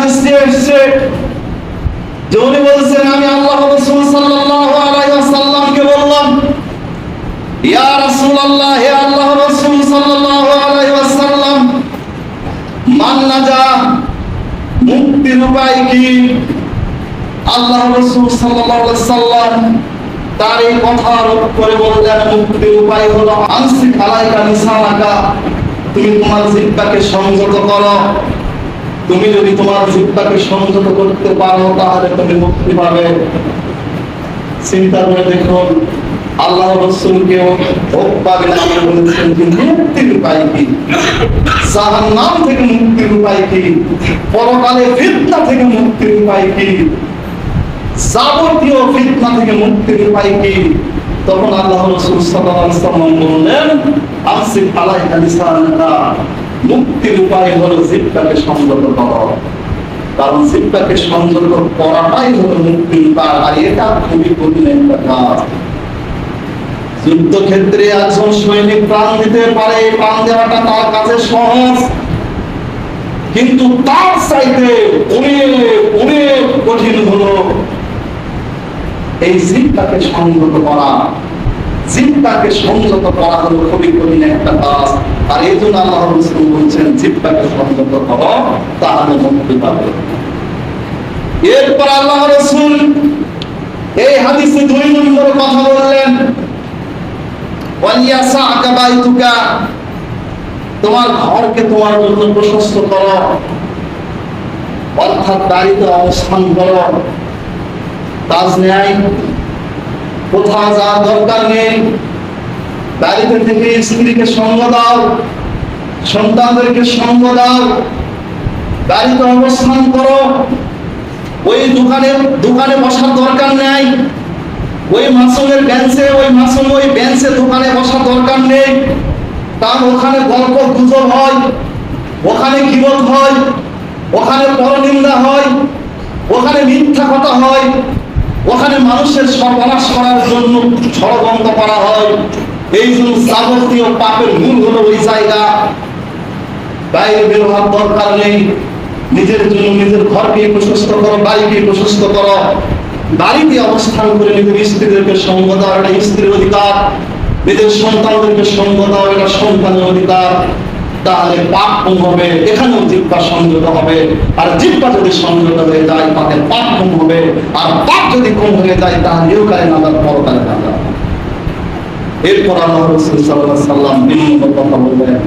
হাদিসে এসেছে যে উনি বলছেন, আমি আল্লাহর রাসূল সাল্লাল্লাহু আলাইহি ওয়াসাল্লামকে বললাম, ইয়া রাসূলুল্লাহ, হে আল্লাহর রাসূল সাল্লাল্লাহু আলাইহি ওয়াসাল্লাম, মান নাজা, মুক্তির উপায় কি? আল্লাহর রাসূল সাল্লাল্লাহু আলাইহি ওয়াসাল্লাম তার এই কথার উপরে বললেন, মুক্তির উপায় হলো আনসিক আলাইকা লিসানাকা, তুমি তোমার জিহ্বাকে সংযত করো। তুমি যদি তোমার জিহ্বাকে সংযত করতে পারো তাহলে তুমি মুক্তি পাবে। চিন্তা করে দেখুন, আল্লাহ রাসূলকে উকবা বিন আমর বলেছেন যে মুক্তির উপায় কি, জাহান্নাম থেকে মুক্তির উপায় কি, পরকালে ফিতনা থেকে মুক্তির উপায় কি, যাবতীয় ফিতনা থেকে মুক্তির উপায় কি? তখন আল্লাহ রাসূল সাল্লাল্লাহু আলাইহি ওয়াসাল্লাম বললেন, আমসিক আলাইকা লিসানাকা, মুক্তির উপায় হলো জিহ্বাকে সংযত করো। কারণ জিহ্বাকে সংযত করাটাই হলো মুক্তির উপায়, আর এটা খুবই কঠিন একটা কাজ। যুদ্ধক্ষেত্রে একজন সৈনিক প্রাণ দিতে পারে, প্রাণ দেওয়াটা তার কাছে সহজ, কিন্তু তার চাইতে অনেক অনেক কঠিন হলো এই জিহ্বাকে সংযত করা। জিহ্বাকে সংযত করা হলো খুবই কঠিন একটা কাজ, আর এই জন্য আল্লাহ রাসূল বলছেন জিহ্বাকে সংযত করো, তাহলে মুক্তি পাবে। এরপর আল্লাহ রাসূল এই হাদিসে 2 নম্বর কথা বললেন, ওয়ালিয়াসাকা বাইতুকা, তোমার ঘরকে তোমার জন্য প্রশস্ত করো, অর্থাৎ বাড়িতে অবস্থান করো, কাজ নেই, কোথাও যাওয়ার দরকার নেই, বাড়িতে থেকে স্ত্রীকে সঙ্গ দাও, সন্তানদেরকে সঙ্গ দাও, বাড়িতে অবস্থান করো। ওই দোকানে বসার দরকার নেই, ওই মাসুমের বেঞ্চে ওই বেঞ্চে দোকানে বসার দরকার নেই, কারণ ওখানে গল্প গুজব হয়, ওখানে গীবত হয়, ওখানে পরনিন্দা হয়, ওখানে মিথ্যা কথা হয়, ওখানে মানুষের সর্বনাশ করার জন্য ষড়যন্ত্র করা হয়। এই জন্য যাবতীয় পাপের মূল হলো ওই জায়গা। বাইরে বের হওয়ার দরকার নেই, নিজের জন্য নিজের ঘরকে প্রশস্ত করো, বাড়িকে প্রশস্ত করো, বাড়িতে অবস্থান করে নিজের স্ত্রীদেরকে সঙ্গ দাও, এটা স্ত্রীর অধিকার, নিজের সন্তানদেরকে সঙ্গ দাও, এটা সন্তানের অধিকার। তাহলে পাপ কম হবে, এখানেও জিহ্বা সংযত হবে, আর জিহ্বা যদি সংযত হয়ে যায় তাতে পাপ কম হবে, আর পাপ যদি কম হয়ে যায় তাহলে ইহকালে নাজাত, পরকালে নাজাত। এরপর আল্লাহ রাসূল সাল্লাল্লাহু আলাইহি ওয়াসাল্লাম বিভিন্ন কথা বললেন।